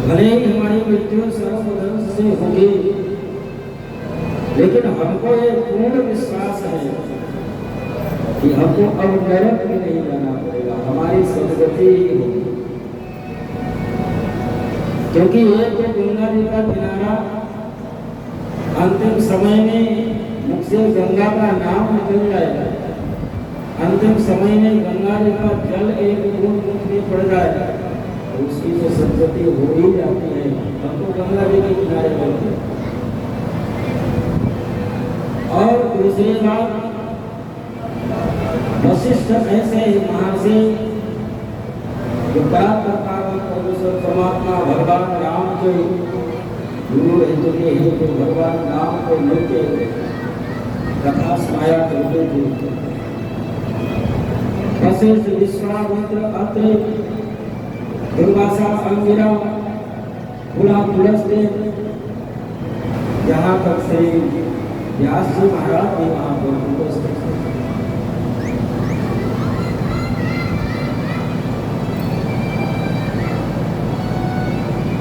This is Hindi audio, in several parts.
भले ही हमारी मृत्यु सर्वधर्म से होगी, लेकिन हमको ये पूर्ण विश्वास है कि हमको अब नरक में नहीं जाना पड़ेगा, हमारी सदगति ही होगी। क्योंकि ये तो गंगा जी का किनारा अंतिम समय में मुख से गंगा का नाम निकल जाएगा, अंतिम समय में गंगा जी का जल एक बूंद मुख में पड़ जाएगा, उसकी तो सदगति हो ही जाती है। हम तो गंगा जी के किनारे बैठे। और दूसरी बात, वशिष्ठ ऐसे महर्षि जो परमेश्वर परमात्मा भगवान राम के गुरु हिंदू के हिंदू भगवान राम को मिलकर कथा सुनाया करते थे। वशिष्ठ, विश्वामित्र, अत्रि, दुर्वासा, अंगिरा, पुलस्त्य, यहाँ तक से व्यास जी महाराज भी वहाँ पर उपस्थित थे।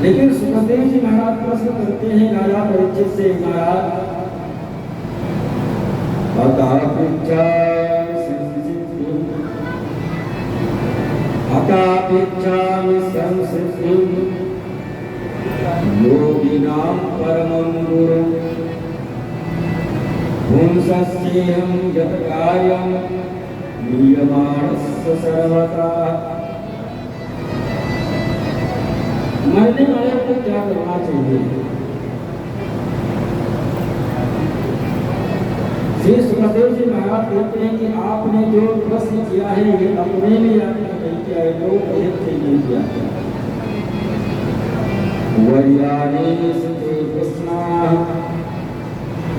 लेकिन सुखदेव जी महाराज प्रश्न करते हैं राजा परीक्षित से, महाराज योगिनां परमं गुरुं पुंसस्येहं यत् कार्यं नीयमानस्य सर्वथा। मरने वाले को क्या करना चाहिए? श्री सुखदेव जी महाराज कहते हैं कि आपने जो प्रश्न किया है ये अपने लिए आपने नहीं किया है, लोग हित से नहीं किया है। वर्यानीस्ते कृष्णाः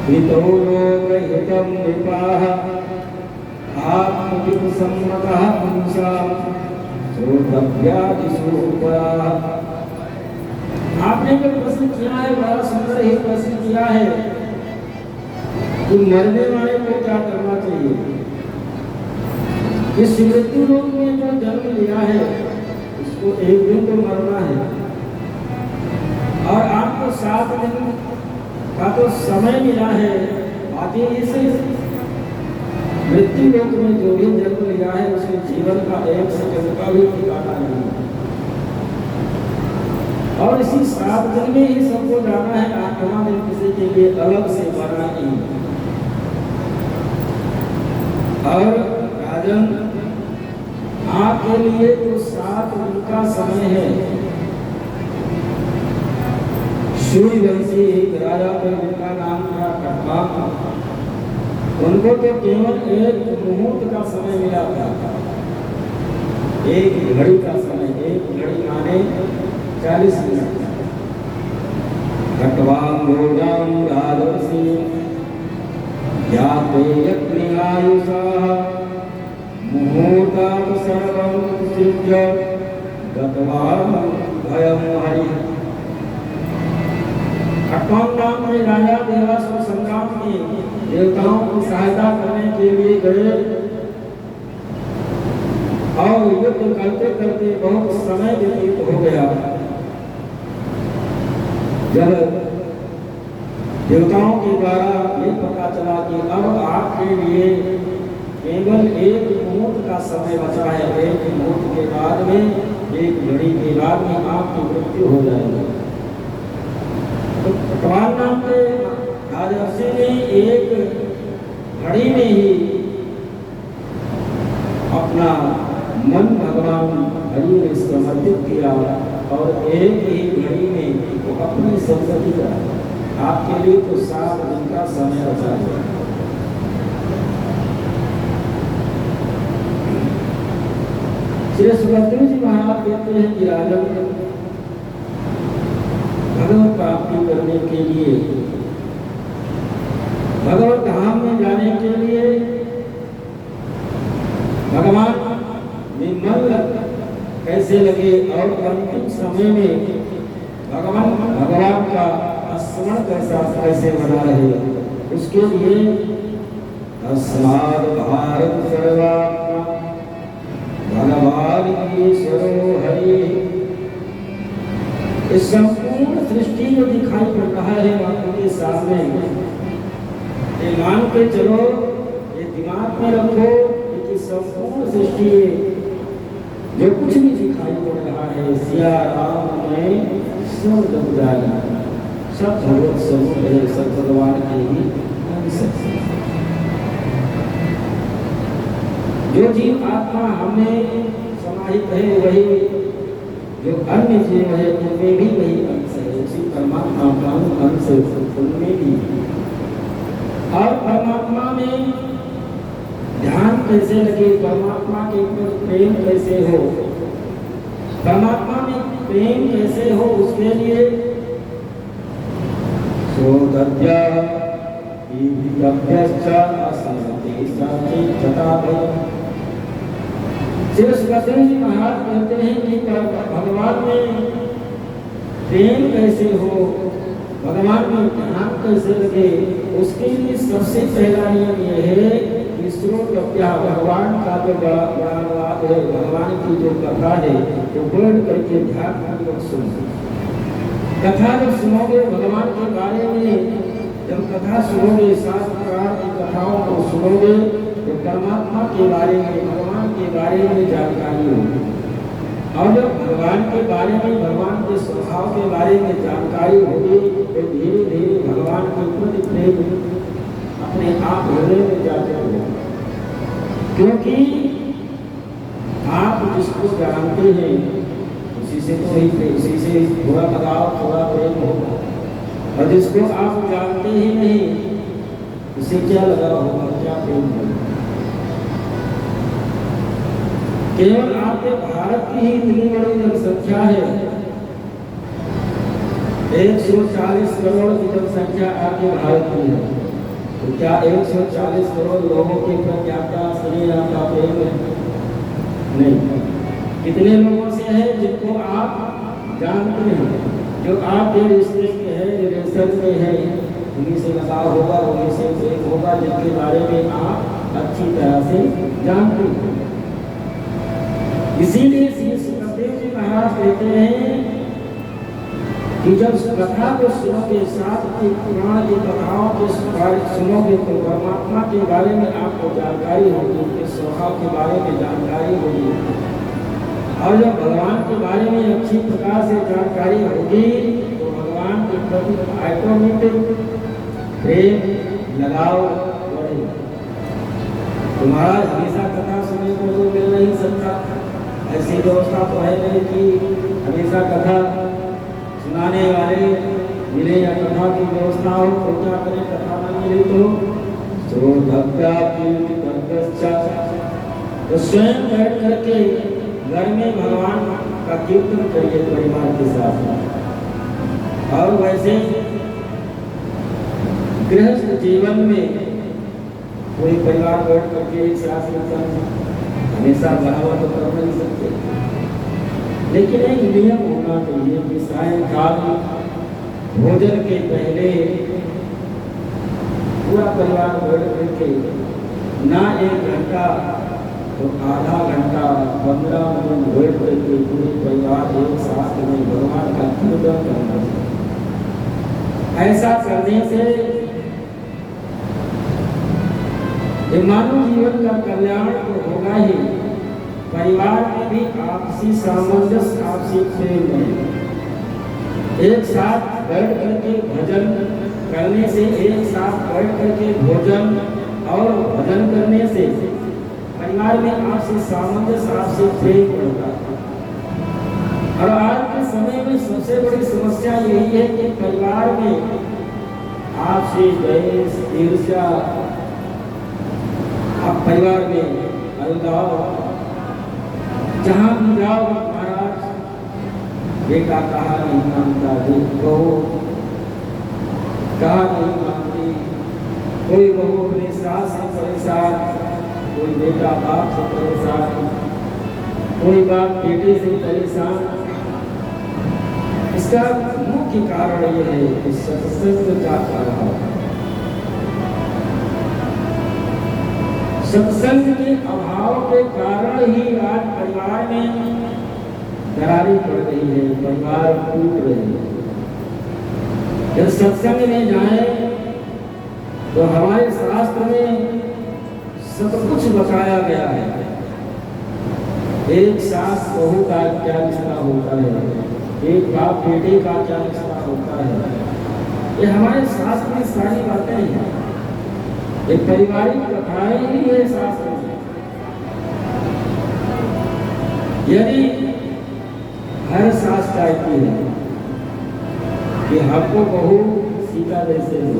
हितो लोकहितं नृपाः आत्मविसम्मतः पुंसां श्रोतव्यादिषु उपराः। आपने जो प्रश्न किया है बड़ा सुंदर ही प्रश्न किया है कि मरने वाले को क्या करना चाहिए। इस मृत्यु लोक में जो जन्म लिया है उसको एक दिन तो मरना है, और आपको 7 दिन का तो समय मिला है। बाकी इस मृत्यु लोक में जो भी जन्म लिया है उसके जीवन का 1 सेकंड का भी ठिकाना नहीं है, और इसी 7 दिन में ही सबको जाना है। आत्मा दिन किसी के लिए अलग से मरना नहीं है। और राजन, आपके लिए तो 7 दिन का समय है। सूर्यवंशी एक राजा थे जिनका नाम था कटवाक, उनको तो केवल 1 मुहूर्त का समय मिला था, 1 घड़ी का समय। 1 घड़ी माने 40 मिनट। खट्वांगोजां राजर्षि याते यज्ञायुषाः मुहूर्तात् सर्वं सृज्य गतवान् भयं हरि। खट्वांग नाम के राजा देवासुर संग्राम में देवताओं की सहायता करने के लिए गए, और युद्ध करते करते बहुत समय व्यतीत हो गया। जब देवताओं के द्वारा ये पता चला कि अब आपके लिए केवल 1 मुहूर्त का समय बचा है, 1 मुहूर्त के बाद में, 1 घड़ी के बाद में आपकी मृत्यु हो जाएगी, तो कटवाल नाम के राजर्षि ने 1 घड़ी में ही अपना मन भगवान हरि ने समर्पित किया, और 1 ही घड़ी में वो अपनी सदगति का। आपके लिए तो 7 दिन का समय बचा है। श्री सुखदेव जी महाराज कहते हैं कि राजन, भगवत प्राप्ति करने के लिए, भगवत धाम में जाने के लिए भगवान में मन कैसे लगे, और अंतिम समय में भगवान का स्मरण कैसे बना रहे, उसके लिए तस्माद् भारत सर्वात्मा भगवान ईश्वरो हरि इस संपूर्ण सृष्टि जो दिखाई पड़ रहा है आंखों के सामने, ये मान के चलो, ये दिमाग में रखो कि संपूर्ण सृष्टि जो कुछ भी दिखाई पड़ रहा है, सिया राम में सब जग जाए, सब भगवत स्वरूप है, सब भगवान के ही अंश है। जो जीव आत्मा हमें समाहित है, वही जो अन्य जीव है उनमें भी वही अंश है, उसी परमात्मा का अंश उनमें भी। और परमात्मा में ध्यान कैसे लगे, परमात्मा के ऊपर प्रेम कैसे हो, परमात्मा में प्रेम कैसे हो, उसके लिए श्री सुखदेव जी महाराज कहते हैं कि भगवान में प्रेम कैसे हो, भगवान में ध्यान कैसे लगे, उसके लिए सबसे पहला नियम यह है कि श्रोत्रव्या, भगवान का जो बड़ा अनुवाद है, भगवान की जो कथा है तो पढ़ करके ध्यान पूर्वक सुनो। कथा जब सुनोगे भगवान के बारे में, जब कथा सुनोगे, 7 प्रकार की कथाओं को सुनोगे तो परमात्मा के बारे में, भगवान के बारे में जानकारी होगी। और जब भगवान के बारे में, भगवान के स्वभाव के बारे में जानकारी होगी तो धीरे धीरे भगवान के प्रति प्रेम अपने आप हृदय में जाते हो, क्योंकि आप जिसको जानते हैं उसी से तो ही, उसी से थोड़ा लगाव, थोड़ा प्रेम होगा, और जिसको आप जानते ही नहीं उसे क्या लगाव होगा, क्या प्रेम होगा। केवल आपके भारत की ही इतनी बड़ी जनसंख्या है, 140 करोड़ की जनसंख्या आपके भारत की है, तो क्या 140 करोड़ लोगों के प्रति आपका स्नेह, आपका प्रेम है? नहीं। कितने लोगों से है जिनको आप जानते हैं, जो आपके रिश्ते के हैं, रिलेशन में है, उन्हीं से लगाव होगा, उन्हीं से प्रेम होगा, जिनके बारे में आप अच्छी तरह से जानते हैं। इसीलिए श्री सुखदेव जी महाराज कहते हैं कि जब कथा को सुनोगे, साथ की पुराण की कथाओं को सुनोगे तो परमात्मा के बारे में आपको जानकारी होगी, उनके स्वभाव के बारे में जानकारी होगी, और जब भगवान के बारे में अच्छी प्रकार से जानकारी होगी तो भगवान के प्रति ऑटोमेटिक प्रेम, लगाव बढ़ेगा। तुम्हारा हमेशा कथा सुनने को तो मिल नहीं सकता, ऐसी व्यवस्था तो है नहीं कि हमेशा कथा सुनाने वाले मिले या कथा की व्यवस्था हो, तो क्या करें, कथा न मिले तो स्वयं बैठ करके घर में भगवान का कीर्तन करिए परिवार के साथ। और वैसे गृहस्थ जीवन में कोई परिवार बैठ करके एक साथ हमेशा बराबर तो कर नहीं सकते, लेकिन एक नियम होना चाहिए कि सायंकाल भोजन के पहले पूरा परिवार बैठ करके ना 1 घंटा तो आधा घंटा, 15 मिनट बैठ करके पूरे परिवार एक साथ में भगवान का कीर्तन करना चाहिए। ऐसा करने से मानव जीवन का कल्याण तो होगा ही, परिवार में भी आपसी सामंजस्य, आपसी प्रेम है। एक साथ बैठ करके भजन करने से, एक साथ बैठ करके भोजन और भजन करने से परिवार में आपसी सामंजस्य, आपसी प्रेम बढ़ता है। और आज के समय में सबसे बड़ी समस्या यही है कि परिवार में आपसी द्वेष, ईर्ष्या, आप परिवार में अलगाव, जहाँ भी जाओ महाराज बेटा कहा नहीं मानता, बहू कहा नहीं मानती, कोई बहू अपने सास से परेशान, कोई बेटा बाप से परेशान, कोई बाप बेटे से परेशान। इसका मुख्य कारण यह है कि सत्संग का अभाव, सत्संग के अभाव के कारण ही आज परिवार में दरारें पड़ रही है, परिवार टूट रहे हैं। जब सत्संग में जाए तो हमारे शास्त्र में सब कुछ बताया गया है। एक सास बहू का क्या रिश्ता होता है, एक बाप बेटे का क्या रिश्ता होता है, ये हमारे शास्त्र में सारी बातें हैं। ये पारिवारिक कथाएं ही है शास्त्र में। यदि हर सास चाहती है कि हमको बहू सीता जैसे हो,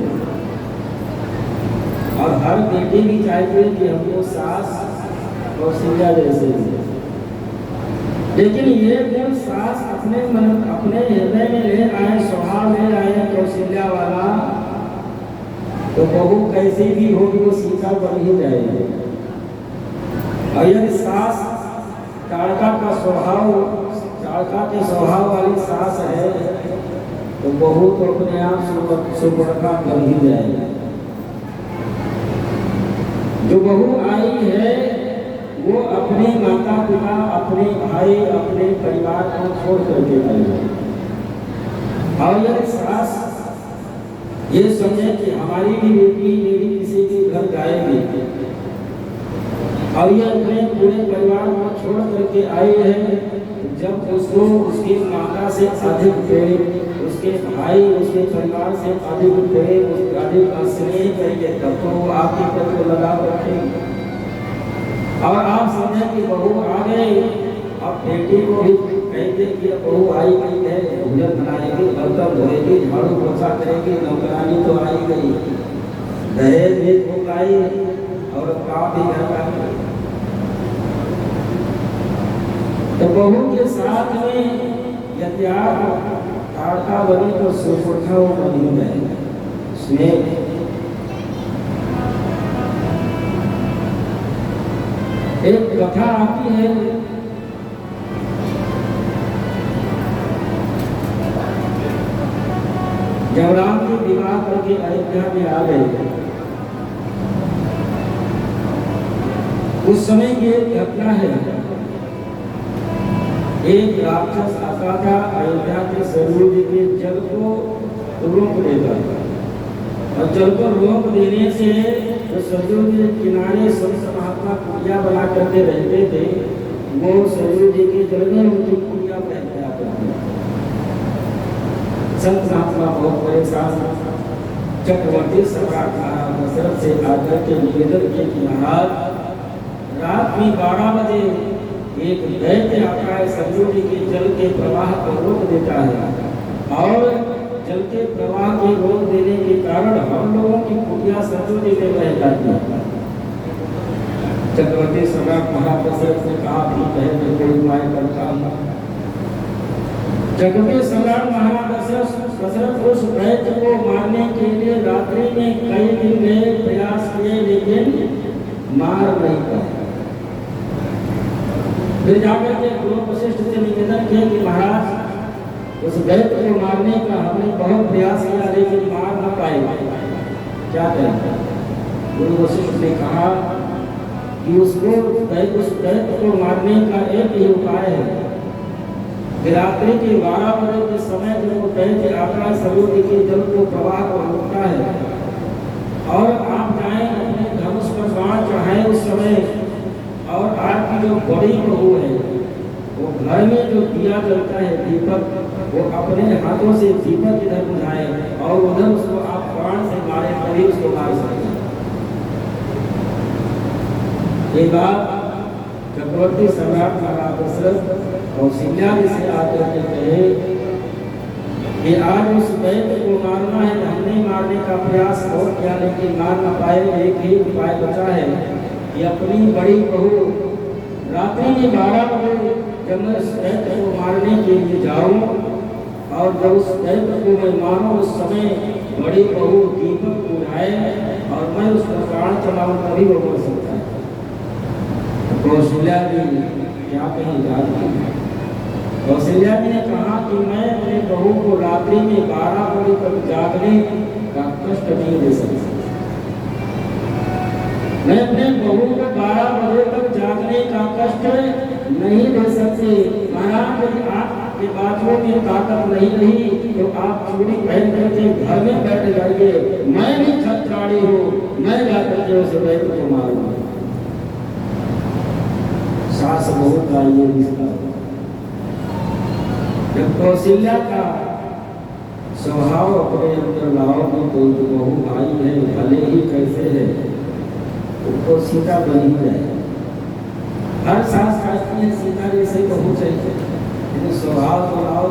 और हर बेटी भी चाहती है कि हमको सास कौशल्या जैसे हो, लेकिन ये गुण सास अपने मन अपने हृदय में ले आए, स्वभाव ले आए कौशल्या वाला, तो बहू कैसी भी होगी वो सीता बन ही जाएगी। और यदि सास ताड़का का स्वभाव, ताड़का के स्वभाव वाली सास है, तो बहू तो अपने आप सुपर्णखा बन ही जाएगी। जो बहू आई है वो अपने माता पिता, अपने भाई, अपने परिवार को छोड़ करके आई है। और यदि सास ये समझे कि हमारी भी बेटी मेरी किसी के घर जाएगी, और ये अपने पूरे परिवार को छोड़ करके आई है, जब उसको उसकी माता से अधिक प्रेम, उसके भाई, उसके परिवार से अधिक प्रेम, अधिक स्नेह करेंगे, तब तो वो आपके प्रति लगाव रखेंगे। और आप समझे कि बहू आ गई, अब बेटी को भी कहते कि बहू आई गई है, भोजन बनाएगी, बर्तन धोएगी, झाड़ू पोछा करेगी, नौकरानी तो आई गई, दहेज भी खूब आई और काम भी घर का। तो बहू के साथ में यत्याग ताड़का बनी तो सुपुर्खा वो बनी जाएगी। स्नेह एक कथा आती है, जब राम जी विवाह करके अयोध्या में आ गए, उस समय की एक घटना है। एक राक्षस आता था, अयोध्या के सरयू जी के जल को रोक देता था, और जल को रोक देने से जो सरयू जी के किनारे संत महात्मा कुटिया बना करके रहते थे, वो सरयू जी के जल में उनकी कुटिया बह गया करती। संत महात्मा बहुत परेशान, चक्रवर्ती सम्राट महाराज दशरथ से आकर के निवेदन किए कि महाराज, रात में 12 बजे एक दैत्य आता है, सरयू जी के जल के प्रवाह को रोक देता है, और जल के प्रवाह के रोक देने के कारण हम लोगों की कुटिया सरयू जी में बह जाती है। चक्रवर्ती सम्राट महाराज दशरथ ने कहा, ठीक है, मैं कोई उपाय करता हूँ। चक्रवर्ती सम्राट महाराज दशरथ उस दैत्य को मारने के लिए रात्रि में कई दिन गए, प्रयास किए, लेकिन मार नहीं पाए। फिर जाकर के गुरु वशिष्ठ से निवेदन किया कि महाराज, उस दैत्य को मारने का हमने बहुत प्रयास किया, लेकिन मार न पाए, क्या करें? गुरु वशिष्ठ ने कहा कि उस दैत्य को मारने का एक ही उपाय है कि रात्रि के 12 बजे के समय जब वो दैत्य आता है, सरयू जी के जल को प्रवाह को रोकता है, और आप जाएं अपने धनुष पर बाण चढ़ाएं उस समय, और आपकी जो बड़ी बहू है वो घर में जो दिया जलता है दीपक, वो अपने हाथों से दीपक इधर बुझाए और उधर उसको आप बाण से मारे, तभी उसको मार सकते हैं। ये बात चक्रवर्ती सम्राट महाराज दशरथ कौशल्या जी से आकर के कहे कि आज उस दैत्य को मारना है, हमने मारने का प्रयास बहुत किया लेकिन मार न पाए। एक ही उपाय बचा है कि अपनी बड़ी बहू रात्रि में 12 बजे जब मैं उस दैत्य को मारने के लिए जाऊं, और जब उस दैत्य को मैं मारूं, उस समय बड़ी बहू दीपक बुझाए और मैं उस पर प्राण चलाऊं, तभी वो मर सकता है। कौशल्या जी क्या कहीं जानती है? कौशल्या जी ने कहा कि मैं अपने बहू को रात्रि में 12 बजे तक जागने का कष्ट नहीं दे सकती। मैं अपने बहू को 12 बजे तक जागने का कष्ट नहीं दे सकते। महाराज यदि आपके बाजुओं में ताकत नहीं रही तो आप चूड़ी पहन करके घर में बैठे जाइए, मैं भी छत्राड़ी हूँ, मैं जाकर के उस बैठ को मारूंगा। सास बहू का ये रिश्ता। जब कौशल्या का स्वभाव अपने अंदर लाओगे तो बहू भाई है, भले ही कैसे है, उसको सीता बनी जाए। हर सास चाहती है सीता जैसे बहू चाहिए, लेकिन स्वभाव तो लाओ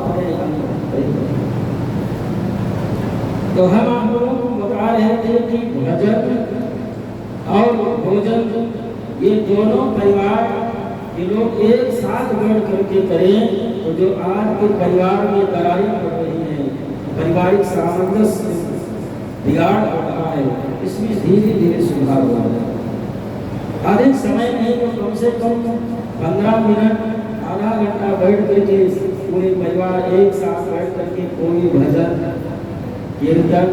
तो हम आप लोगों को बता रहे थे कि भजन और भोजन ये दोनों परिवार के लोग एक साथ बैठ करके करें तो जो आज के परिवार में दरारें पड़ रही हैं, पारिवारिक सामंजस्य बिगाड़ हो रहा है, इसमें धीरे धीरे सुधार हो रहा है। अधिक समय नहीं तो कम से कम 15 मिनट आधा घंटा बैठ करके पूरे परिवार एक साथ बैठ करके कोई भजन कीर्तन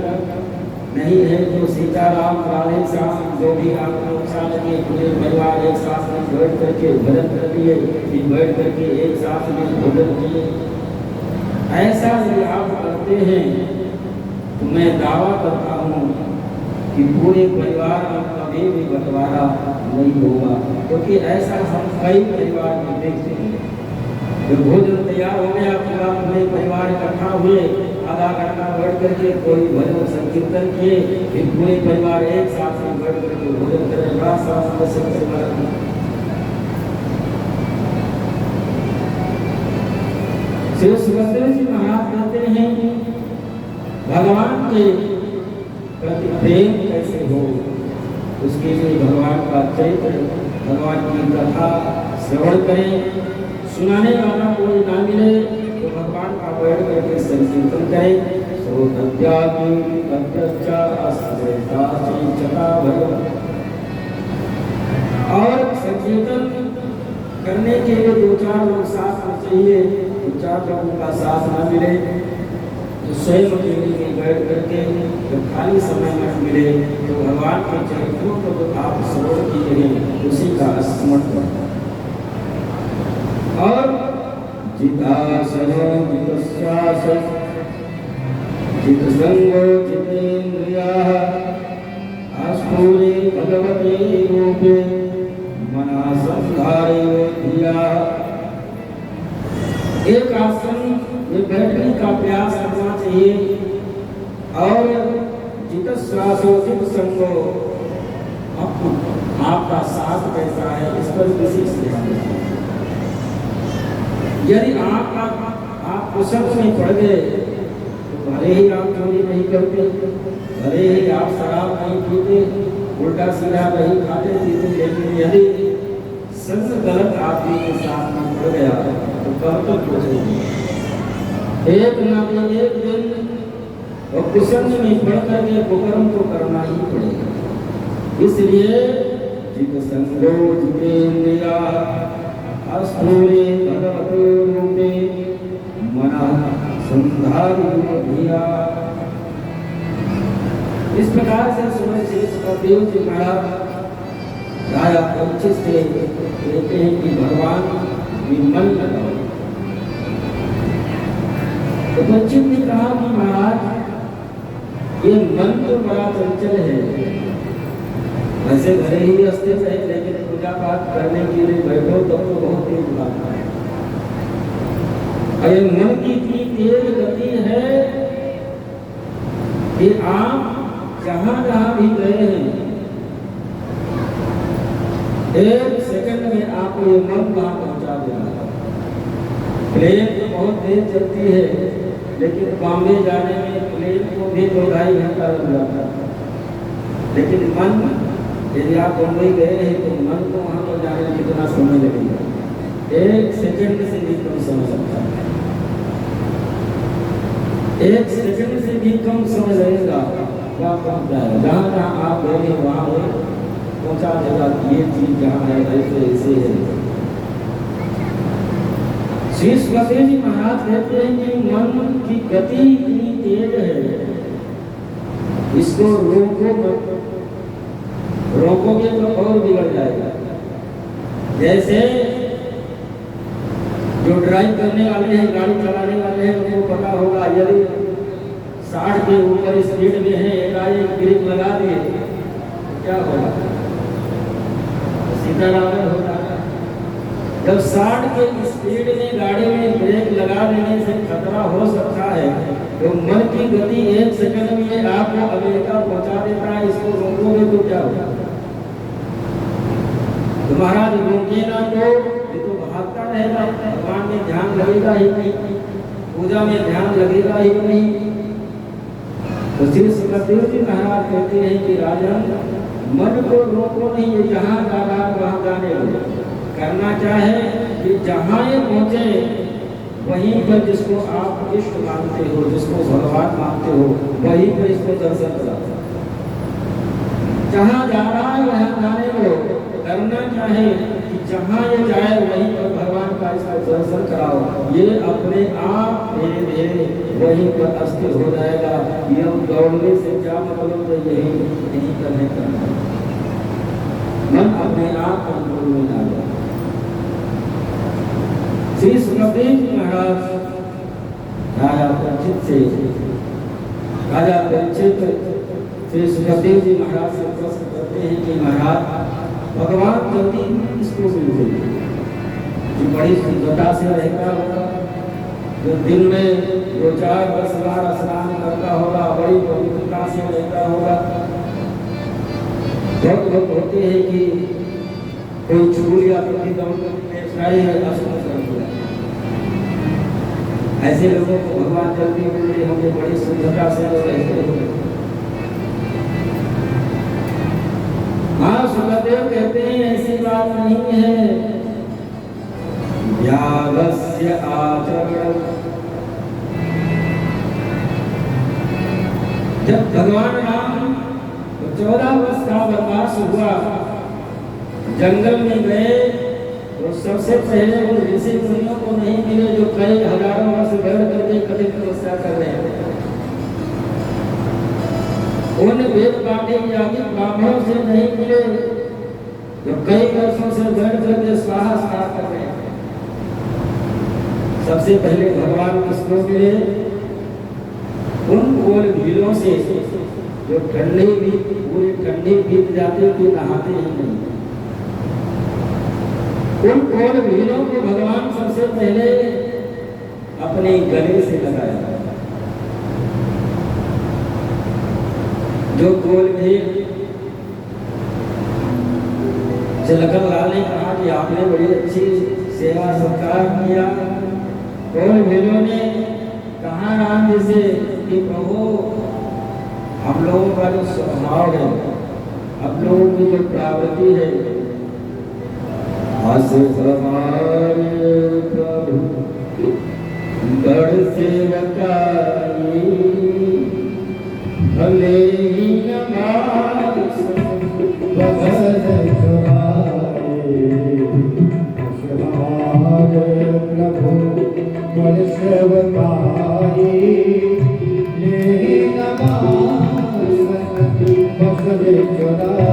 नहीं है तो सीताराम राधे श्याम जो भी आप लोग साथ के पूरे परिवार एक साथ में बैठ करके भजन कर लिए, फिर बैठ करके एक साथ में भोजन किए। ऐसा यदि आप करते हैं तो मैं दावा करता हूँ कि पूरे परिवार में कभी भी बंटवारा नहीं होगा, क्योंकि ऐसा हम कई परिवार में देखते हैं। जब भोजन तैयार हो गया पूरे परिवार इकट्ठा हुए, आधा घंटा बैठ करके कोई भजन संकीर्तन किए, फिर पूरे परिवार एक साथ में बैठ करके भोजन करें, बड़ा सामंजस्य श्री सुभद्रा जी महाराज कहते हैं भगवान के प्रति प्रेम कैसे हो, उसके लिए भगवान का चरित्र, भगवान की कथा श्रवण करें। सुनाने वाला कोई ना मिले तो भगवान का बैठ करके संकीर्तन करें। और संकीर्तन करने के लिए 2-4 लोग साथ में चाहिए, 2-4 लोगों का साथ न मिले तो स्वयं अकेले में बैठ करके जब खाली समय में मिले तो भगवान के चरित्रों को तो आप श्रवण कीजिए, उसी का स्मरण करें। और जितासनो जितस्यासो जितसंगो जितेन्द्रियाः आस्फूरे भगवते रूपे मनः संधारयो धियाः। एक आसन में बैठने का प्रयास करना चाहिए और जितस्वासो जितसंगो आपका साथ कैसा है इस पर विशेष ध्यान दें। यदि आप कुशल में पड़ गए तो भले ही आप चोरी नहीं करते, भले ही आप शराब नहीं पीते, उल्टा सीधा नहीं खाते पीते, लेकिन यदि संग गलत आदमी के साथ में पड़ गया तो कब तक बचेंगे? एक ना एक दिन और कुशल में पड़ करके कुकर्म तो करना ही पड़ेगा। इसलिए जित संगो जितेन्द्रियाः आस्फूरे भगवते रूपे मनः संधारयो धियाः। इस प्रकार से सुदेव जी महाराज राजा परीक्षित से कहते हैं कि भगवान में मन लगाओ। तो परीक्षित ने कहा कि महाराज ये मन तो बड़ा चंचल है, वैसे घरे ही अस्तित्व है, लेकिन पूजा पाठ करने के लिए बैठो तब तो बहुत तेज बात है। अरे मन की इतनी तेज गति है कि आप जहां जहां भी गए हैं 1 सेकंड में आपको ये मन वहां पहुंचा देगा। प्लेन तो बहुत तेज चलती है, लेकिन बॉम्बे जाने में प्लेन को भी 2-2.5 घंटा लग जाता है, लेकिन मन यदि आप बम्बई गए हैं तो मन को वहाँ पर जाने में कितना समय लगेगा? 1 सेकंड से भी कम समय लगता है, 1 सेकंड से भी कम समय लगेगा, क्या पहुँच जाएगा? जहाँ जहाँ आप गए हैं वहाँ पहुँचा देगा कि ये चीज़ जहाँ है ऐसे ऐसे है। श्री सुखदेव जी महाराज कहते हैं कि मन की गति इतनी तेज है, इसको रोकोगे तो और बिगड़ जाएगा। जैसे जो ड्राइव करने वाले हैं, गाड़ी चलाने वाले हैं, उनको पता होगा यदि 60 के ऊपर स्पीड में है, एकाएक ब्रेक लगा दिए क्या होगा, सीधा रावण होगा। जब 60 के स्पीड में गाड़ी में ब्रेक लगा देने से खतरा हो सकता है, तो मन की गति 1 सेकंड में आपको अमेरिका पहुंचा देता है, इसको रोकोगे तो क्या होगा? तो महाराज रोके ना तो ये तो भागता रहेगा, भगवान में ध्यान लगेगा ही नहीं, पूजा में ध्यान लगेगा ही नहीं। तो श्री सुखदेव जी महाराज कहते हैं कि राजन मन को रोको नहीं, ये जहाँ जा रहा है वहाँ जाने दो। करना क्या है कि जहाँ ये पहुँचे वहीं पर जिसको आप इष्ट मानते हो, जिसको भगवान मानते हो, वहीं पर इसको दर्शन कराओ। जहाँ जा रहा है वहाँ जाने दो। करना क्या है कि जहाँ ये जाए वहीं पर भगवान का इसका दर्शन कराओ। ये अपने आप धीरे धीरे वहीं पर अस्थिर हो जाएगा। ये दौड़ने से क्या मतलब है, यही करने का मन अपने आप कंट्रोल में आ जाए। श्री सुखदेव जी महाराज राजा परीक्षित श्री सुखदेव जी महाराज से प्रश्न करते हैं कि महाराज भगवान जल्दी इसको मिलते जो बड़ी सुंदरता से रहता होगा, जो दिन में 2-4-10 बार स्नान करता होगा, बड़ी पवित्रता से रहता होगा। बहुत लोग होते हैं कि कोई चूल या ऐसे लोगों को भगवान जल्दी मिलते होंगे, बड़ी सुंदरता से रहते होंगे। हाँ, सुखदेव कहते हैं ऐसी बात नहीं है। यागस्य आचरण, जब भगवान राम 14 वर्ष का वनवास हुआ, जंगल में गए तो सबसे पहले उन ऋषि मुनियों को नहीं मिले जो कई हजारों वर्ष बैठ करके कठिन तपस्या कर रहे हैं। उन वेद पाठी यागी ब्राह्मणों से नहीं मिले जो कई वर्षों से बैठ करके स्वाहा कर रहे हैं। सबसे पहले भगवान किसको मिले? उन गोल भीलों से जो ठंडी भी पूरी ठंडी बीत जाती कि नहाते ही नहीं। उन गोल भीलों को भगवान सबसे पहले अपने गले से लगाया। जो गोल भील जलकर लाल ने कहा कि आपने बड़ी अच्छी सेवा सत्कार किया। गोल भीलों ने कहा राम जी से कि प्रभु हम लोगों का जो स्वभाव है, हम लोगों की जो प्रवृत्ति है, हस हमारे प्रभु बड़ सेवकाई, भले ही नमाज बदल चुराए। हस हमारे प्रभु बड़ सेवकाई, ले नमाज बदल चुराए।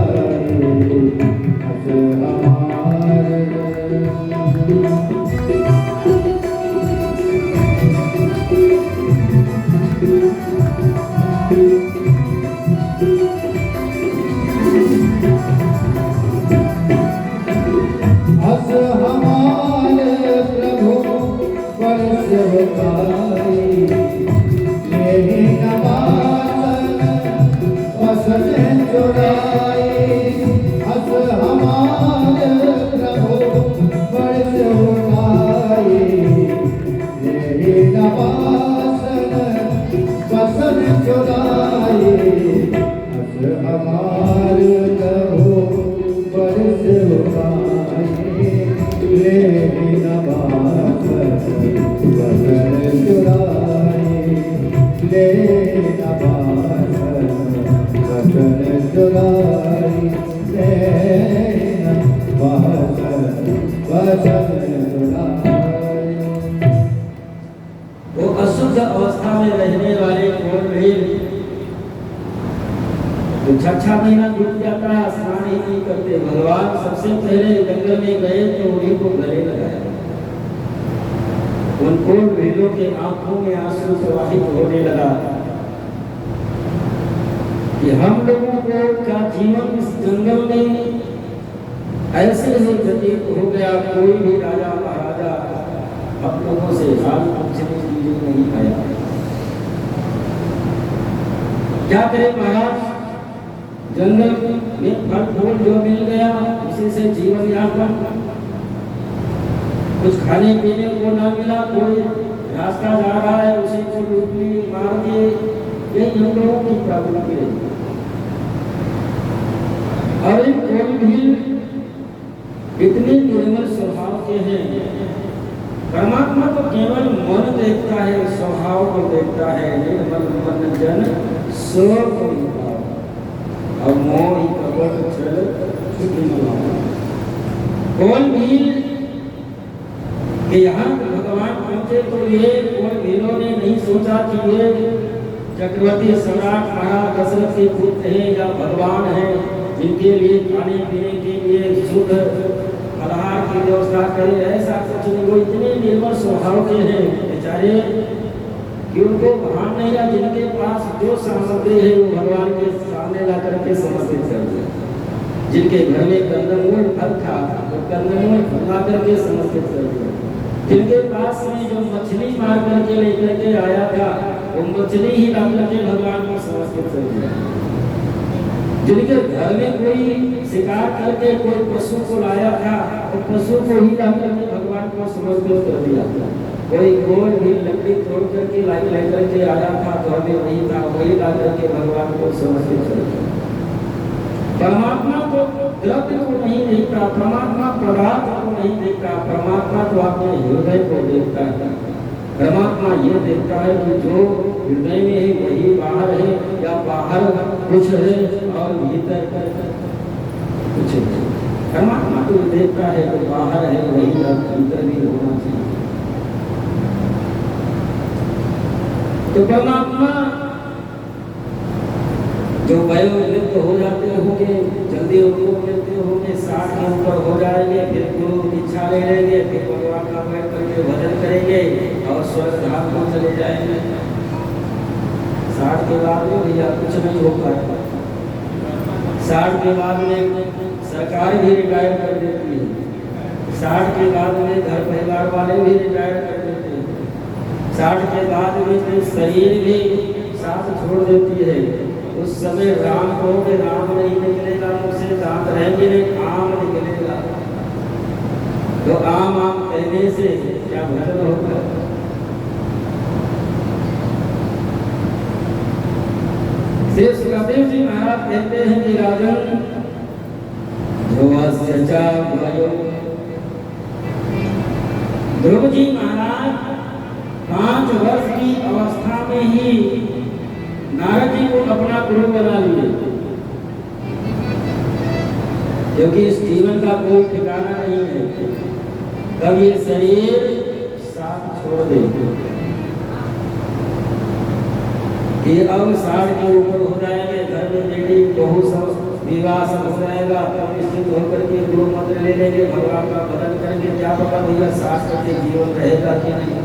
हस हमारे प्रभु बड़ सेवकाई, ले नमाज बदल चुराए। हस हमारे प्रभु बड़ सेवकाई, ले नमाज बदल चुराए। हस हमारे प्रभु बड़ सेवकाई, ले नमाज बदल चुराए। ले नमाज बदल चुराए। ले नमाज बदल चुराए। वो अशुद्ध अवस्था में रहने वाले गोल भील तो 6 महीना बीत जाता है, स्नान ही नहीं करते। भगवान सबसे पहले जंगल में गए तो उन्हीं को गले लगाया। उन कोल भीलों के आंखों में आंसू प्रवाहित होने लगा कि हम लोगों को का जीवन इस जंगल में ऐसे ही व्यतीत हो गया। कोई भी राजा महाराजा हम लोगों से हाल पूछने के लिए नहीं आया। क्या करे महाराज, जंगल में फल फूल जो मिल गया उसी से जीवन यापन, कुछ खाने पीने को ना मिला, कोई रास्ता जा रहा है उसी को लूटली मार दिए, यही हम लोगों की प्रवृत्ति है। और कोई भी इतने निर्मल स्वभाव के हैं। परमात्मा तो केवल मन देखता है, स्वभाव को देखता है। निर्मल मन जन सो और मोह कपट छल कौन भी कि यहाँ भगवान पहुंचे तो ये कोई भीलों ने नहीं सोचा कि ये चक्रवर्ती सम्राट महाराज दशरथ के पुत्र हैं या भगवान हैं जिनके लिए खाने पीने के लिए शुद्ध फलाहार की व्यवस्था करे। ऐसा कुछ नहीं। वो इतने निर्मल स्वभाव के हैं बेचारे कि उनको भान नहीं रहा, जिनके पास जो सामग्री है वो भगवान के सामने ला करके समर्पित कर दिया। जिनके घर में कंदमूल फल था वो कंदमूल ला करके समर्पित कर दिया। जिनके पास में जो मछली मार करके लेकर के आया था वो मछली ही ला करके भगवान को समर्पित कर दिया। जिनके घर में कोई शिकार करके कोई पशु को लाया था वो पशु को ही ला करके भगवान को समर्पित कर दिया। कोई गोल भी लकड़ी तोड़ करके लाई लेकर के आया था तो हमें वही था, वही ला करके भगवान को समर्पित कर दिया। परमात्मा तो द्रव्य को नहीं देखता, परमात्मा पदार्थ को नहीं देखता, परमात्मा तो अपने हृदय को देखता है। परमात्मा ये देखता है कि जो हृदय में है वही बाहर है या बाहर कुछ है और भीतर कुछ है। परमात्मा तो देखता है कि बाहर है वही भीतर भी होना चाहिए। तो परमात्मा जो वयोवृद्ध हो जाते होंगे, जल्दी उनको मिलते होंगे, 60 के ऊपर हो जाएंगे, फिर गुरु दीक्षा ले लेंगे, फिर भगवान का वैर करके भजन करेंगे और स्वर्ग धाम को चले जाएंगे। 60 के बाद में भैया कुछ नहीं हो पाएगा। 60 के बाद में सरकार भी रिटायर कर देती है। 60 के बाद में घर परिवार वाले भी रिटायर कर देते हैं। 60 के बाद में शरीर भी साथ छोड़ देती है। उस समय राम कहोगे राम नहीं निकलेगा, मुझसे दांत रहेंगे नहीं, आम निकलेगा। तो आम आम कहने से क्या भजन होगा? श्री सुखदेव जी महाराज कहते हैं कि राजन ध्रुव जी महाराज 5 वर्ष की अवस्था में ही नारद जी को अपना गुरु बना लिए, क्योंकि इस जीवन का कोई ठिकाना नहीं है, कब ये शरीर साथ छोड़ दे। ये अब 60 के ऊपर हो जाएंगे, घर में बेटी बहू सब विवाह सब हो जाएगा, तब निश्चित होकर के गुरु मंत्र ले लेंगे, भगवान का भजन करेंगे। क्या पता भैया 60 के जीवन रहेगा कि नहीं,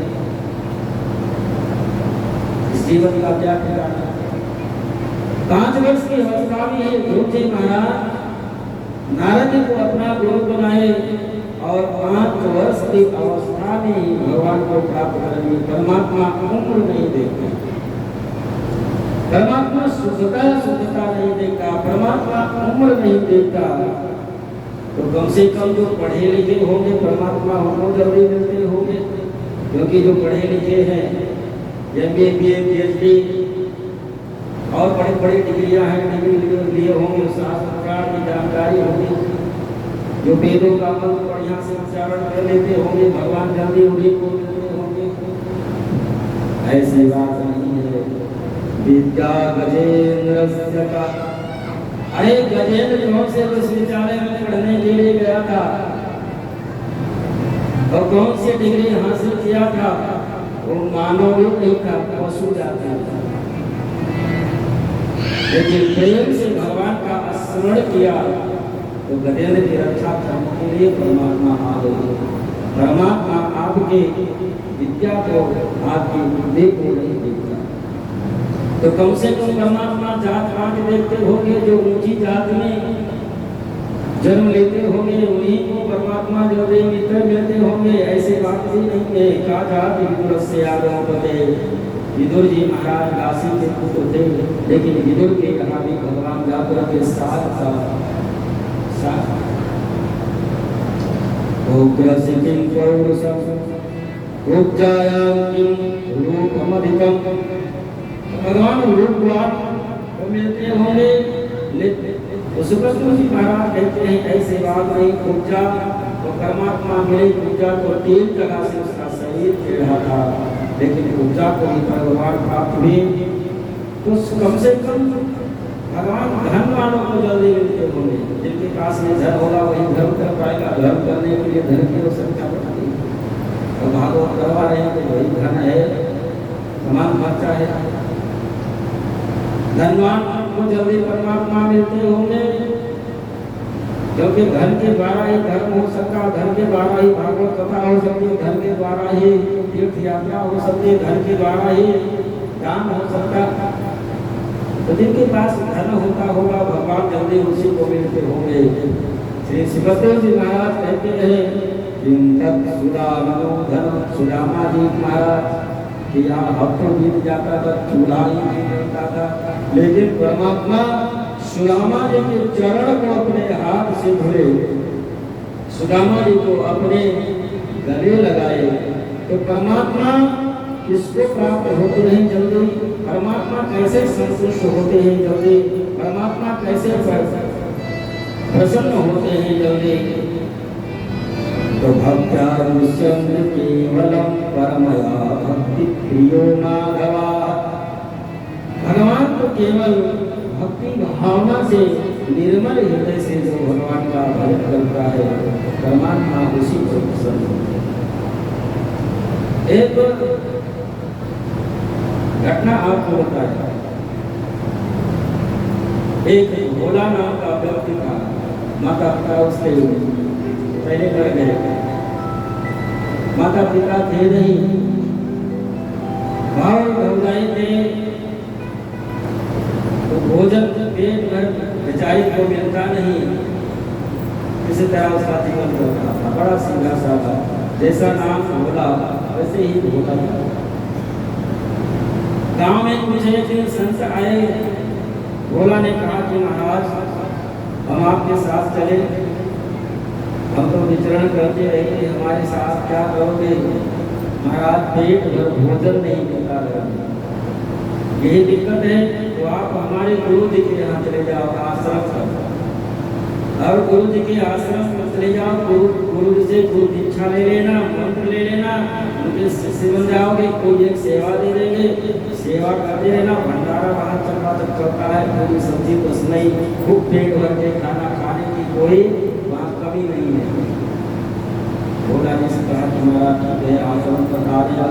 इस जीवन का क्या ठिकाना। 5 वर्ष की अवस्था में ध्रुव जी महाराज नारद जी को अपना गुरु बनाए और 5 वर्ष की अवस्था में ही भगवान को प्राप्त कर लिए। परमात्मा उम्र नहीं देखते, परमात्मा शुद्धता नहीं देखता, परमात्मा उम्र नहीं देखता। तो कम से कम जो पढ़े लिखे होंगे परमात्मा उनको जल्दी मिलते होंगे, क्योंकि जो पढ़े लिखे हैं MA BA PhD और बड़ी बड़ी डिग्रियां हैं, डिग्री लिए होंगे, शास्त्र की जानकारी होगी, जो वेदों का मंत्र बढ़िया से उच्चारण कर लेते होंगे, भगवान जल्दी उन्हीं को मिलते होंगे। ऐसी बात नहीं है। विद्या गजेंद्र का, अरे गजेंद्र कौन से विश्वविद्यालय में पढ़ने के लिए गया था और कौन सी डिग्री हासिल किया था, वो मानव नहीं था, पशु जाता था। लेकिन प्रेम से भगवान का स्मरण किया तो गजेंद्र की रक्षा करने के लिए परमात्मा आ गए। परमात्मा आपके विद्या को, आपकी बुद्धि को नहीं देखता। तो कम से कम परमात्मा जात पात देखते होंगे, जो ऊंची जात में जन्म लेते होंगे उन्हीं को परमात्मा जल्दी मित्र मिलते होंगे। ऐसे बात ही नहीं है। का जात विदुर से आगम पते, विदुर जी महाराज काशी के पुत्र थे, लेकिन विदुर के यहाँ भी भगवान जाकर के साथ था। उग्रसिकिं पौरुषं उपजायां किं रूपमधिकं। भगवान रूपवान को मिलते होंगे, सुखदेव जी महाराज कहते हैं ऐसे बात नहीं। उपजा तो परमात्मा मिले, उपजा तो 3 जगह से उसका शरीर टेढ़ा था, लेकिन उपजा को भी भगवान प्राप्त हुए। तो कम से कम भगवान धन वालों को जल्दी मिलते होंगे। जिनके पास में धन होगा वही धर्म कर पाएगा। धर्म करने के लिए धन की आवश्यकता पड़ती है। तो भागवत करवा रहे हैं कि वही धन है, समान खर्चा है। धनवान को जल्दी परमात्मा मिलते होंगे, क्योंकि धन के द्वारा ही धर्म हो सकता, धन के द्वारा ही भागवत कथा हो सकती, धन के द्वारा ही तीर्थ यात्रा हो सकती, धन के द्वारा ही दान हो सकता। तो जिनके पास धन होता होगा भगवान जल्दी उसी को मिलते होंगे। श्री सुखदेव जी महाराज कहते रहे सुदामा जी महाराज कि यहाँ हफ्तों बीत जाता था, चूल्हा ही नहीं मिलता था, लेकिन परमात्मा सुदामा जी के चरण को अपने हाथ से धोए, सुदामा जी को अपने गले लगाए। तो परमात्मा किसको प्राप्त होते हैं जल्दी? परमात्मा कैसे संतुष्ट होते हैं जल्दी? परमात्मा कैसे प्रसन्न होते हैं जल्दी? तो भक्त्या दृश्यन्ते केवलं परमया भक्ति प्रियो माधवा। भगवान को केवल भक्ति भावना से, निर्मल हृदय से जो भगवान का भजन करता है, परमात्मा उसी को पसंद होते हैं। एक घटना आपको बताया। एक भोला नाम का व्यक्ति था, माता पिता उसके पहले कर गए, माता पिता थे नहीं, भाव भौजाई थे, तो भोजन पेट भर बेचारी को मिलता नहीं। किसी तरह उसका जीवन चलता था, बड़ा सीधा साधा, जैसा नाम भोला वैसे ही भोला था। गांव में कुछ एक दिन संत आए, भोला ने कहा कि महाराज हम आपके साथ चले, हम तो विचरण करते रहेंगे, हमारे साथ क्या करोगे? महाराज पेट भर भोजन नहीं मिलता है, यही दिक्कत है। तो आप हमारे गुरु जी के यहाँ चले जाओ, आश्रम पर, और गुरु जी के आश्रम पर चले जाओ, गुरु जी से गुरु दीक्षा ले लेना, मंत्र ले लेना, उनके शिष्य बन जाओगे, कोई एक सेवा दे देंगे, सेवा करते रहना। भंडारा वहाँ चलता है, कोई सब्जी बस नहीं, खूब पेट भर के खाना खाने की कोई वहाँ कमी नहीं है। भोला जी से कहा कि महाराज ठीक है, आश्रम पर आ गया,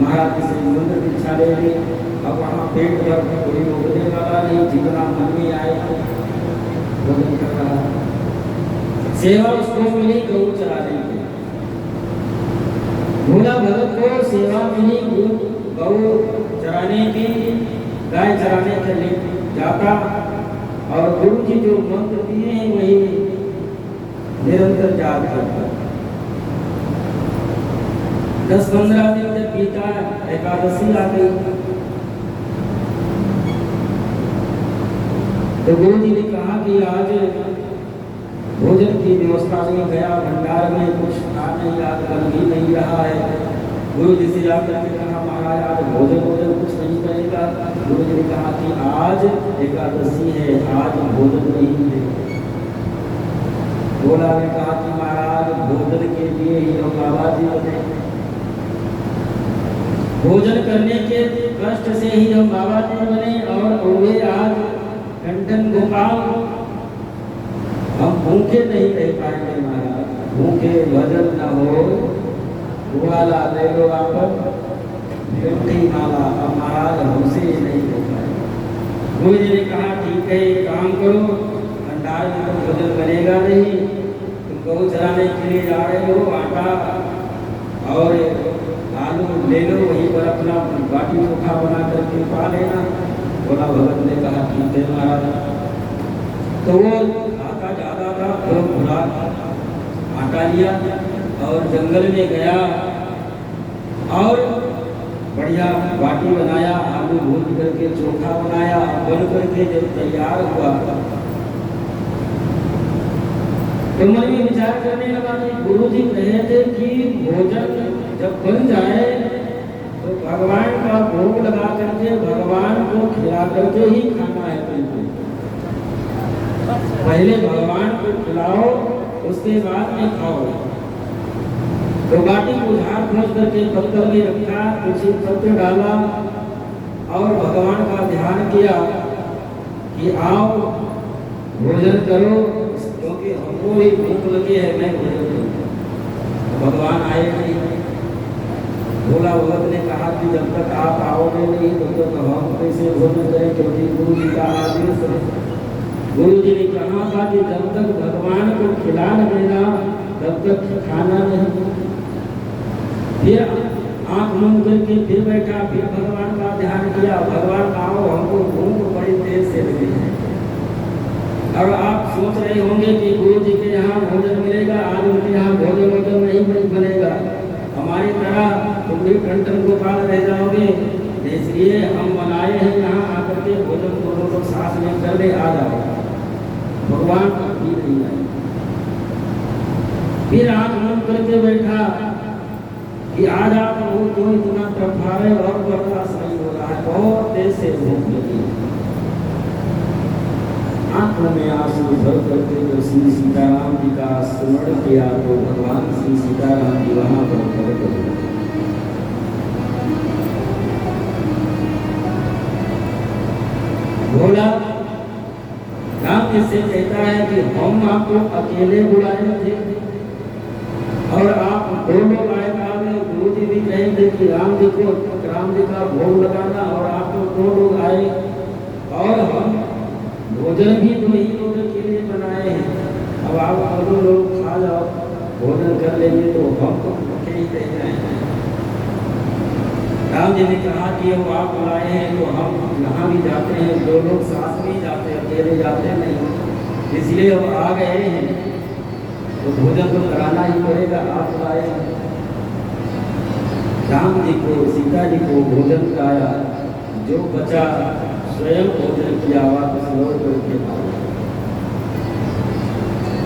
महाराज से मंत्र दीक्षा ले ली। अब वहाँ पेट भर कोई रोकने वाला नहीं, जितना मन में आए भोजन कर रहा। सेवा उसको मिली गौ चराने की, भोला भगत को सेवा मिली गौ चराने की, गाय चराने के लिए जाता, और गुरु जी जो मंत्र दिए हैं वही निरंतर याद करता। 10-15 दिन जब बीता, एकादशी आ गई, तो गुरु जी ने कहा कि आज भोजन की व्यवस्था नहीं, गया भंडार में कुछ खा नहीं, आज लग ही नहीं रहा है। गुरु जी से जाकर के कहा महाराज आज भोजन कुछ नहीं करेगा। गुरु जी ने कहा कि आज एकादशी है, आज भोजन नहीं है। भोला ने कहा कि महाराज भोजन के लिए ही हम बाबा जी बने, भोजन करने के कष्ट से ही हम बाबा जी बने, और वे आज कंठन गोपाल, हम भूखे नहीं रह पाएंगे महाराज, भूखे भजन न हो, ग्वाला ले लो आप माला, अब महाराज हमसे नहीं हो पाएगा। गुरु जी ने कहा ठीक है, एक काम करो, भंडार में तो भोजन बनेगा नहीं, तुम गौ चराने के लिए जा रहे हो, आटा और आलू ले लो, वहीं पर अपना बाटी चोखा बना करके पा लेना। भोला भगत ने कहा ठीक है महाराज। तो वो आटा ज़्यादा था तो भोला आटा लिया और जंगल में गया और बढ़िया बाटी बनाया, आलू भून करके चोखा बनाया, बन करके जब तैयार हुआ तो मन में विचार करने लगा कि गुरु जी कहे थे कि भोजन जब बन जाए तो भगवान का भोग लगा करके भगवान को खिला करके ही खाना है। पहले भगवान को खिलाओ, उसके बाद में खाओ। तो बाटी को झाड़ फूंक करके पत्थर में रखा, तुलसी पत्र डाला और भगवान का ध्यान किया कि आओ भोजन करो, क्योंकि हमको भी भूख लगी है, मैं भोजन करूं। भगवान आए नहीं। भोला भगत ने कहा कि जब तक आप आओगे नहीं तब तक हम कैसे भोजन करें, क्योंकि गुरु जी का आदेश है। गुरु जी ने कहा था कि जब तक भगवान को खिला न देना तब तक खाना नहीं। फिर आंख बंद करके फिर बैठा, फिर भगवान का ध्यान किया, भगवान आओ हमको भूख बड़ी देर से लगी है। और आप सोच रहे होंगे कि गुरु जी के यहाँ भोजन मिलेगा, आज उनके यहाँ भोजन नहीं बनेगा, हमारी तरह तुम भी टन गोपाल रह जाओगे, इसलिए हम बनाए हैं यहाँ आकर के भोजन को लोग साथ में कर ले, आ जाओ। भगवान भी नहीं आए। फिर आंख बंद करके बैठा कि आज आप वो क्यों इतना तड़फा रहे और बर्दाश्त नहीं हो रहा है, बहुत देर से भूख लगी। आंखों में आंसू भर करके जो श्री सीताराम जी का स्मरण किया तो भगवान श्री सीताराम जी वहां पर प्रकट हुए। भोला राम जिससे कहता है कि हम आपको अकेले बुलाए थे और आप दो लोग आए। गुरु जी भी कहेंगे कि राम जी का भोग लगाना और आप दो लोग आए और हम भोजन भी दो ही लोग के लिए बनाए हैं। अब आप दोनों लोग खा जाओ, भोजन कर लेंगे तो हम तो भूखे ही रह जाएंगे। राम जी ने कहा कि अब आप बुलाए हैं तो हम जहाँ भी जाते हैं दो लोग साथ में ही जाते हैं, अकेले जाते नहीं, इसलिए अब आ गए हैं तो भोजन तो कराना ही पड़ेगा। आप बुलाए हैं। राम जी को सीता जी को भोजन कराया, जो बचा स्वयं भोजन किया, वापस लौट करके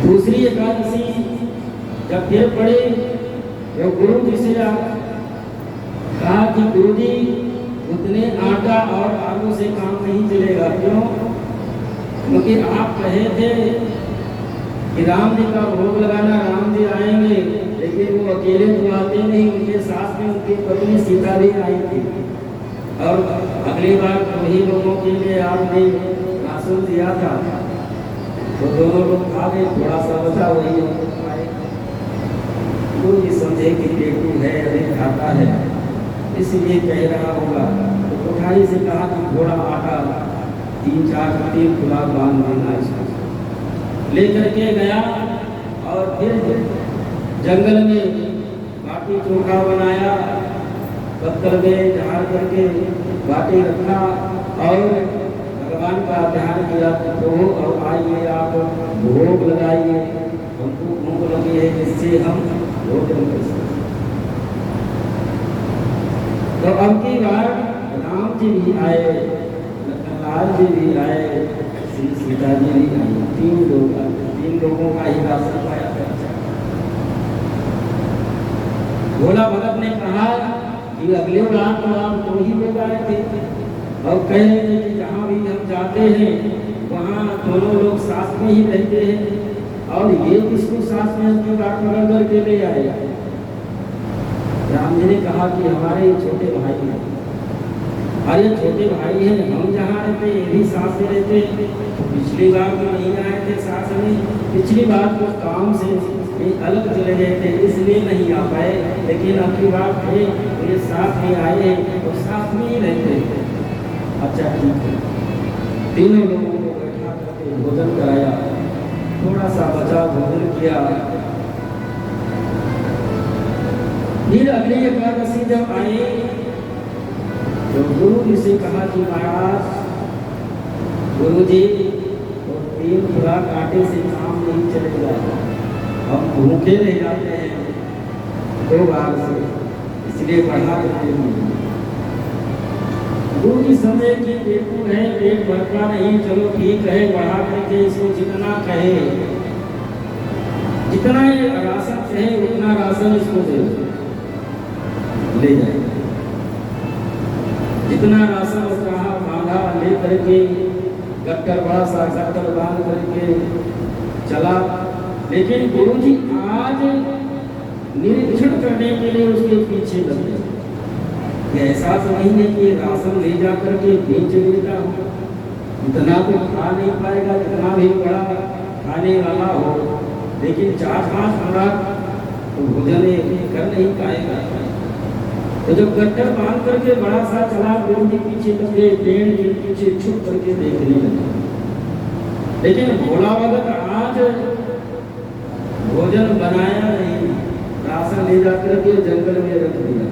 दूसरी एकादशी जब फिर पड़ी तो गुरु जी से कहा कि गुरु जी उतने आटा और आलू से काम नहीं चलेगा। क्यों? क्योंकि आप कहे थे कि राम जी का भोग लगाना, राम जी आएंगे, लेकिन वो अकेले तो आते नहीं, उनके साथ में उनकी पत्नी सीता भी आई थी और अगली बार वही लोगों के लिए आपने राशन दिया था तो दोनों लोग खा गए, थोड़ा सा बचा वही खाए। गुरु जी समझे कि पेटू है अभी खाता है, इसलिए कह रहा होगा। तो कोठारी से कहा कि थोड़ा आटा 3 खुला बांध देना, इसको लेकर के गया और फिर जंगल में बाटी चोखा बनाया, पत्थर में झाड़ करके बाटी रखा और भगवान का ध्यान किया। तो अब आइए आप भोग लगाइए, हमको भूख लगी है जिससे हम भोजन कर सकते। तो अब की बार राम जी भी आए, लखनलाल जी भी आए, श्री सीता जी भी आई, 3 लोग आए। 3 लोगों का ही राशन पाया। भोला भगत ने कहा कि अगले रात तो आप 2 ही लोग आए थे और कह रहे थे कि जहाँ भी हम जाते हैं वहाँ दोनों लोग साथ में ही रहते हैं और ये किसको साथ में अपनी बात पकड़ करके ले आए। राम जी ने कहा कि हमारे छोटे भाई हैं, अरे छोटे भाई हैं, हम जहाँ रहते ये भी साथ में रहते। पिछली बार तो नहीं आए थे साथ में, पिछली बार तो काम से अलग चले गए थे इसलिए नहीं आ पाए, लेकिन अब की बात थे तो ये साथ में आए हैं और साथ में ही रहते। अच्छा ठीक है। 3 लोगों को बैठा करके भोजन कराया, थोड़ा सा बचा भोजन किया फिर अगली एकादशी जब आई तो गुरु जी से कहा कि महाराज गुरु जी तो 3 खुराक कांटे से काम नहीं चलेगा, हम भूखे रह जाते हैं 2 बार से, इसलिए बढ़ा देते हैं। गुरु जी समय की पेटू है, पेट भरता नहीं, चलो ठीक है बढ़ा करके इसको जितना कहे, जितना ये राशन कहे उतना राशन इसको दे ले जाए। जितना राशन कहा बांधा ले करके गट्टर बड़ा सा गट्टर बांध करके चला, लेकिन गुरु जी आज निरीक्षण करने के लिए उसके पीछे लग गए। ऐसा तो नहीं है कि राशन ले जा करके बेच देता हूँ, इतना तो खा नहीं पाएगा जितना भी बड़ा खाने वाला हो, लेकिन 4-5 खुराक तो भोजन कर नहीं पाएगा। तो जब गट्टर बांध करके बड़ा सा चला, गुरु जी पीछे लगे, पेड़ के पीछे छुप करके देखने लगे। लेकिन भोला भगत आज भोजन बनाया नहीं, राशन ले जा करके जंगल में रख दिया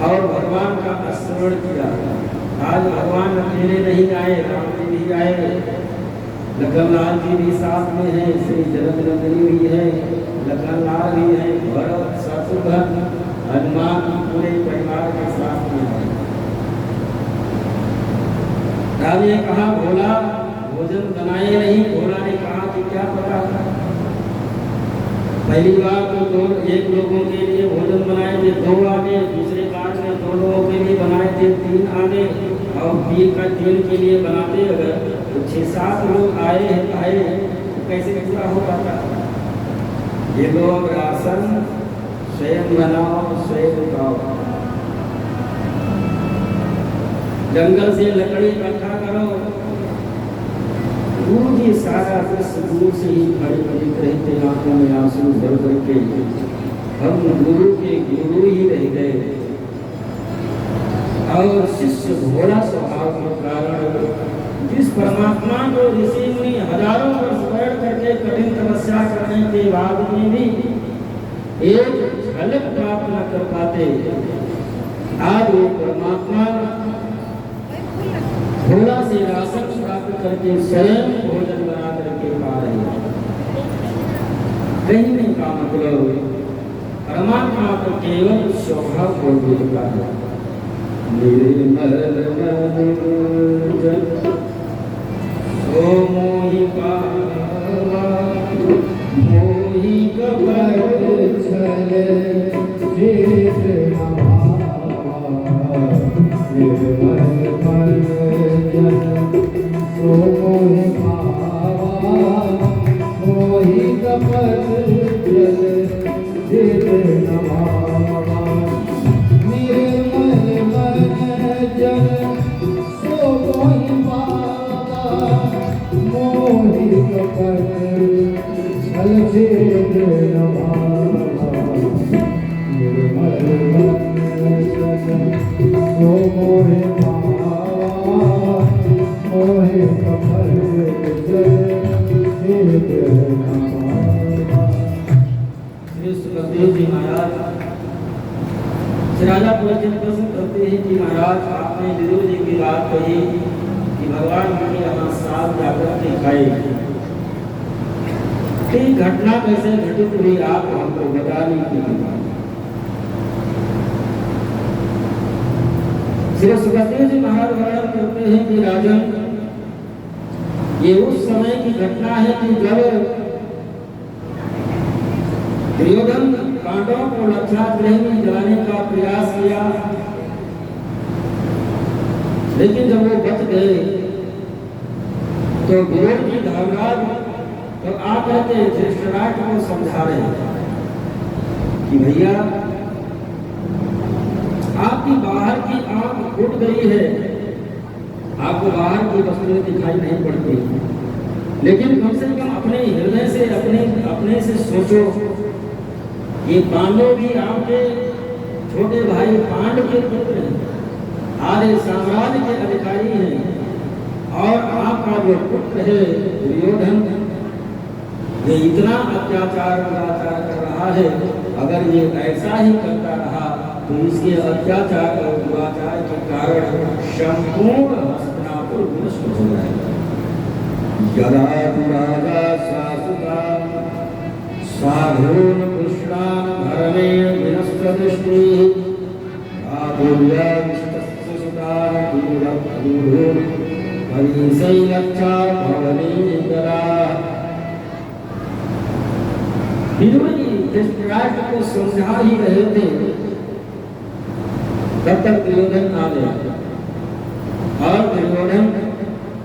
और भगवान का स्मरण किया। आज भगवान अकेले नहीं आए, राम जी भी आए, लखनलाल जी भी साथ में है, श्री जगन्नाथनी भी है, लखनलाल भी है, भरत शत्रुघ्न हनुमान पूरे परिवार के साथ में है। राम ने कहा भोला भोजन बनाए नहीं, भोला ने कहा कि क्या पता, पहली बार तो 1 लोगों के लिए भोजन बनाए थे, 2 आने, दूसरे बार में 2 लोगों के लिए बनाए थे, 3 आने, और 3 के लिए बनाते अगर तो 6-7 लोग आए तो कैसे पूरा हो पाता। ये लोग राशन स्वयं बनाओ स्वयं खाओ, जंगल से लकड़ी इकट्ठा करो। गुरु जी सारा दृश्य दूर से ही खड़े देख रहे थे, आंखों में आंसू भर भर के। हम गुरु के गुरु ही रह गए और शिष्य भोला स्वभाव के कारण जिस परमात्मा को ऋषि मुनि हजारों वर्ष बैठ करके कठिन तपस्या करने के बाद में भी एक झलक प्राप्त न कर पाते, आज वो परमात्मा भोला से राशन प्राप्त करके स्वयं भोजन बना करके खा रहे हैं। कहने का मतलब परमात्मा को केवल स्वभाव को देखता है। निर्मल जल ओ मोहि पावा मोहि कबर छल जेठ नभावा, निर्मल जल ओ मोहि पावा मोहि कबर छल जेठ नभावा, निर्मल जल सो मोहि पावा मोहि कबर छल जेठ नभावा, निर्मल जल सो मोहि पावा मोहि कबर छल जेठ नभावा। श्री सुखदेव जी महाराज राजा प्रश्न करते हैं कि महाराज आपने विदुर जी की बात कही कि भगवान के यहाँ साथ जाकर के खाए, घटना कैसे घटित हुई आप हमको बताने की। श्री सुखदेव जी महाराज वर्णन करते हैं कि राजन ये उस समय की घटना है कि जब दुर्योधन पांडवों को लक्षागृह में जलाने का प्रयास किया, लेकिन जब वो बच गए तो विरोध की धर्मराज तो आप कहते हैं धृतराष्ट्र को समझा रहे हैं कि भैया आपकी बाहर की आंख फूट गई है, आपको बाहर की वस्तुएं दिखाई नहीं पड़ती, लेकिन कम से कम अपने हृदय से अपने से सोचो, ये पांडव भी आपके छोटे भाई पांडव के पुत्र हैं, आधे साम्राज्य के अधिकारी हैं, और आपका जो पुत्र है दुर्योधन ये इतना अत्याचार दुराचार कर रहा है, अगर ये ऐसा ही करता रहा तो इसके अत्याचार और दुराचार के कारण संपूर्ण हस्तिनापुर नष्ट हो जाएगा। यदा राजा शासुका साधून कृष्णान धर्मेण विनष्ट दृष्टिः विदुर जी धृतराष्ट्र को समझा ही रहे थे, तब तक दुर्योधन आ गया और दुर्योधन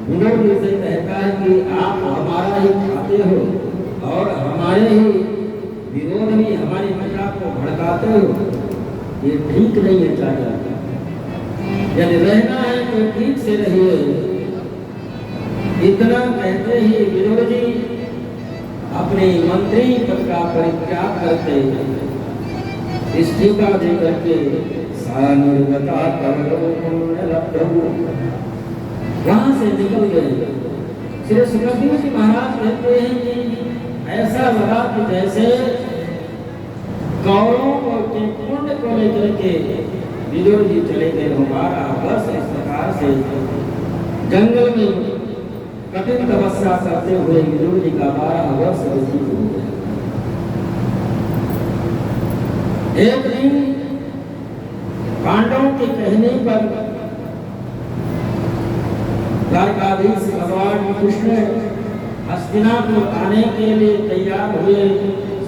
विदुर जी से कहता है कि आप हमारा ही खाते हो और हमारे ही विरोध में हमारे पिता को भड़काते हो, ये ठीक नहीं है चाचा। यदि रहना है तो ठीक से रहिए। इतना कहते ही विदुर जी अपने मंत्री पद का परित्याग करके इस्तीफा दे करके वहां से निकल गए। श्री सुखदेव जी महाराज कहते हैं कि ऐसा लगा कि जैसे कौरवों के कुंड को लेकर के विदुर जी चले गए। हमारा बस इस प्रकार से जंगल में कठिन तपस्या करते हुए विदुर जी का 12 वर्ष व्यतीत हो गया। एक दिन पांडवों के कहने पर द्वारकाधीश भगवान कृष्ण हस्तिनापुर आने के लिए तैयार हुए,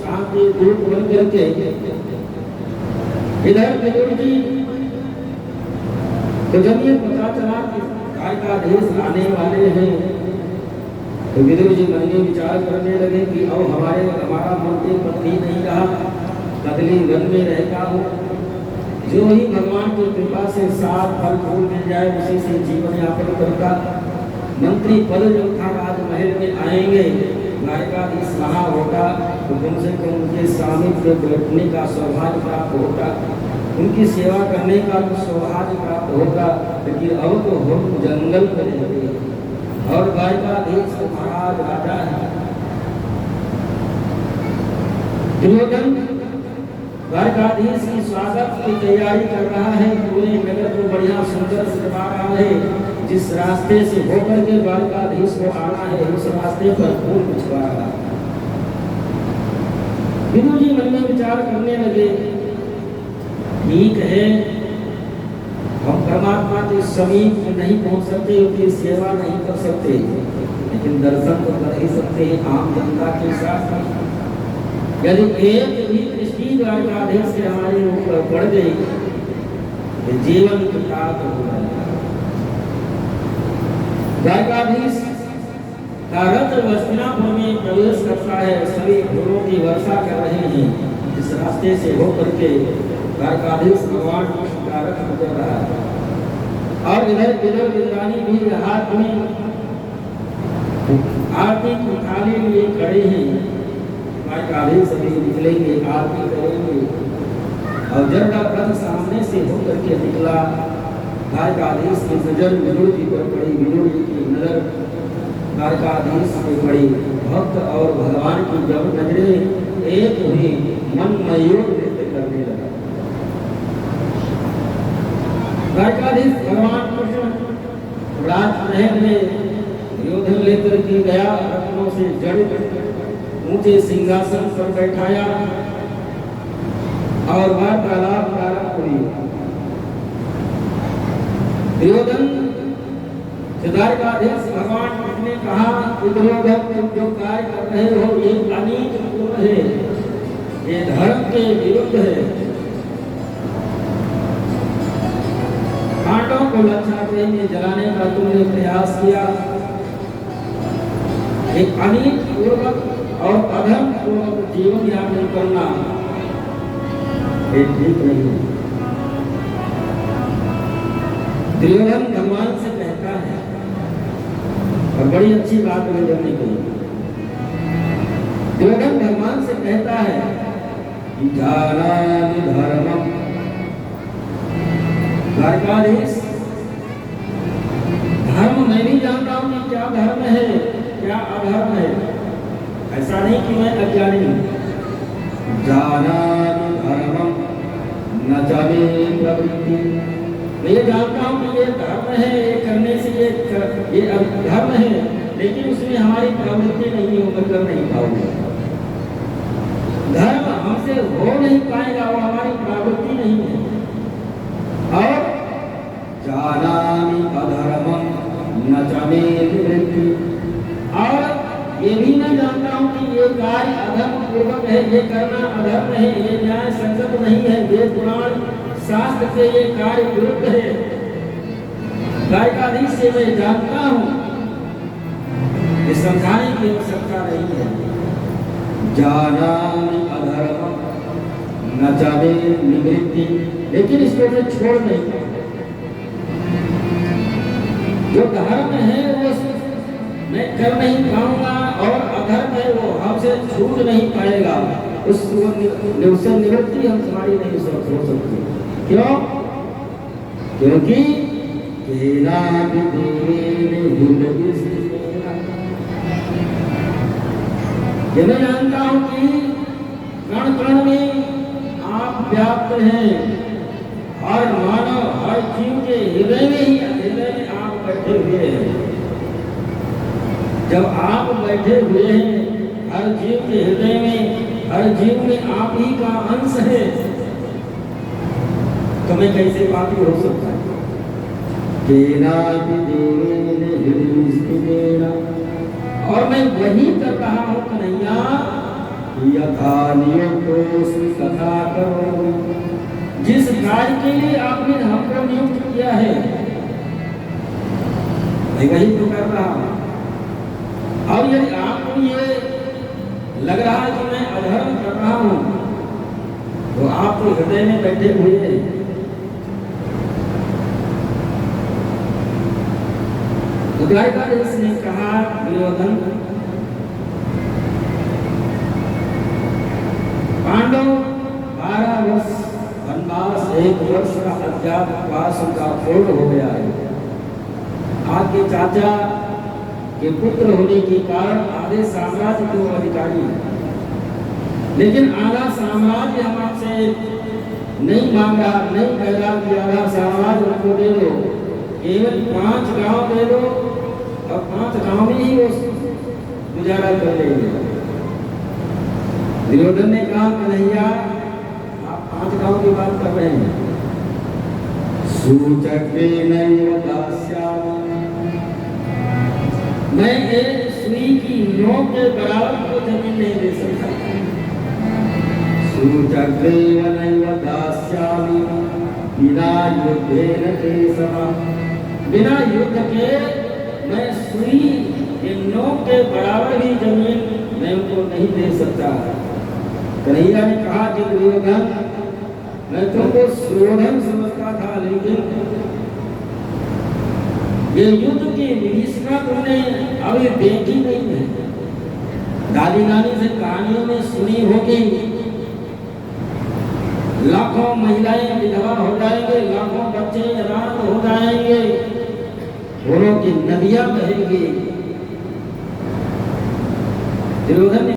शांति दूत बन करके। इधर विदुर जी तो जब ये पता चला कि द्वारकाधीश आने वाले हैं तो विदुर जी मन में विचार करने लगे कि अब हमारा मंत्री पत्नी नहीं रहा, बदली वन में रहता हूँ। जो ही भगवान की कृपा से सात फल फूल मिल जाए उसी से जीवन यापन करता। मंत्री पद जो था राजमहल में आएंगे, द्वारकाधीश वहाँ होता तो कम से कम उनके सामिप्य बैठने का सौभाग्य प्राप्त होता, उनकी सेवा करने का तो सौभाग्य प्राप्त होता। लेकिन अब तो हम जंगल में रहते और द्वारकाधीश महाराज राजा है। दुर्योधन द्वारकाधीश की स्वागत की तैयारी कर रहा है, पूरे नगर को बढ़िया सुंदर सजा रहा है। जिस रास्ते से होकर के द्वारकाधीश को आना है उस रास्ते पर फूल बिछवा रहा है। विदुर जी मन में विचार करने लगे, ठीक है हम परमात्मा के समीप नहीं पहुंच सकते, उनकी सेवा नहीं कर सकते, लेकिन दर्शन तो कर ही सकते हैं आम जनता के साथ। यदि एक भी दृष्टि द्वारकाधीश से हमारे ऊपर पड़ गई तो जीवन कृतार्थ हो जाएगा। द्वारकाधीश का रथ हस्तिनापुर में प्रवेश करता है, सभी फूलों की वर्षा कर रहे हैं। इस रास्ते से होकर के द्वारकाधीश भगवान का रथ गुजर रहा है और इधर विदुर विद्वानी भी हाथ में आरती की थाली लिए खड़े हैं। द्वारकाधीश सभी निकलेंगे, आरती करेंगे और जब रथ सामने से होकर के निकला, द्वारकाधीश की नजर विदुर जी पर पड़ी। विदुर जी की नजर द्वारकाधीश पे पड़ी। भक्त और भगवान की जब नजरें एक हुई, मन मयूर नृत्य करने लगा। द्वारकाधीश भगवान कृष्ण राजमहल में दुर्योधन लेकर के गया, रत्नों से जड़ित ऊंचे सिंहासन पर बैठाया और वार्तालाप प्रारंभ हुई। दुर्योधन द्वारकाधीश भगवान कृष्ण ने कहा कि दुर्योधन तुम जो कार्य कर रहे हो ये अनीत पूर्ण है, ये धर्म के विरुद्ध है। पांडवों को लक्षाग्रह में जलाने का तुमने प्रयास किया, एक अनीत पूर्वक और अधर्म पूर्वक जीवन यापन करना एक ठीक नहीं है। दुर्योधन भगवान से कहता है और बड़ी अच्छी बात है जब नहीं। दुर्योधन भगवान से कहता है कि जानामि धर्मम्। द्वारकाधीश धर्म मैं भी जानता हूं कि क्या धर्म है क्या अधर्म है। ऐसा नहीं कि मैं अज्ञानी हूँ। जानामि धर्मं न जाने प्रवृत्ति, मैं ये जानता हूँ कि ये धर्म है, ये करने से ये धर्म है, लेकिन उसमें हमारी प्रवृत्ति नहीं हो, मैं कर नहीं पाऊंगा। धर्म हमसे हो नहीं पाएगा, वो हमारी प्रवृत्ति नहीं है। और जानामि अधर्मं न जाने निवृत्ति, और ये भी मैं जानता हूँ कि ये कार्य अधर्म पूर्वक है, ये करना अधर्म है, ये न्याय संगत नहीं है, ये पुराण शास्त्र से ये कार्य विरुद्ध है। गायकाधीश से मैं जानता हूँ, ये समझाने की आवश्यकता नहीं है। जानामि अधर्मं न जाने निवृत्ति, लेकिन इसको मैं छोड़ नहीं पाऊंगा। जो धर्म है वो मैं कर नहीं पाऊंगा, और अधर्म है वो हमसे छूट नहीं पाएगा। उससे निवृत्ति हम तुम्हारी नहीं हो सकती। क्यों? क्योंकि ये मैं जानता हूं कि कण कण में आप व्याप्त हैं, हर मानव हर जीव के हृदय में आप बैठे हुए हैं। जब आप बैठे हुए हैं हर जीव के हृदय में, हर जीव में आप ही का अंश है, तो मैं कैसे पापी हो सकता है? और मैं वही कर रहा हूँ कन्हैया, यथा नियुक्त कथा करो, जिस कार्य के लिए आपने हमको नियुक्त किया है, मैं वही तो कर रहा हूँ। और यदि आपको ये लग रहा है कि मैं अधर्म कर रहा हूँ, तो आप तो हृदय में बैठे हुए हैं। द्वारकाधीश ने कहा, दुर्योधन, पांडव 12 वर्ष वनवास, 1 वर्ष का अज्ञातवास उनका पूर्ण हो गया है। आपके चाचा के पुत्र होने के कारण आधे साम्राज्य के अधिकारी हैं, लेकिन आधा साम्राज्य हम आपसे नहीं मांग रहा, नहीं कह रहा कि आधा साम्राज्य उनको दे दो, केवल 5 गांव दे दो, और 5 गांव में ही वो गुजारा कर लेंगे। दुर्योधन ने कहा, कन्हैया आप 5 गांव की बात कर रहे हैं। सूचक्रेणैव दास्यामि, मैं एक सुई की नोक के बराबर को जमीन नहीं दे सकता। सूचक्रेणैव दास्यामि बिना युद्धेन केशव, बिना युद्ध के मैं सुई के नोक के बराबर ही जमीन मैं उनको नहीं दे सकता। कन्हैया ने कहा कि दुर्योधन, मैं तुमको सुयोधन समझता था, लेकिन ये युद्ध की विभीषिका तुमने अभी देखी नहीं है। दादी नानी से कहानियों में सुनी होगी, लाखों महिलाएं विधवा हो जाएंगे, लाखों बच्चे अनाथ हो जाएंगे, खूनों की नदियां बहेंगी। दुर्योधन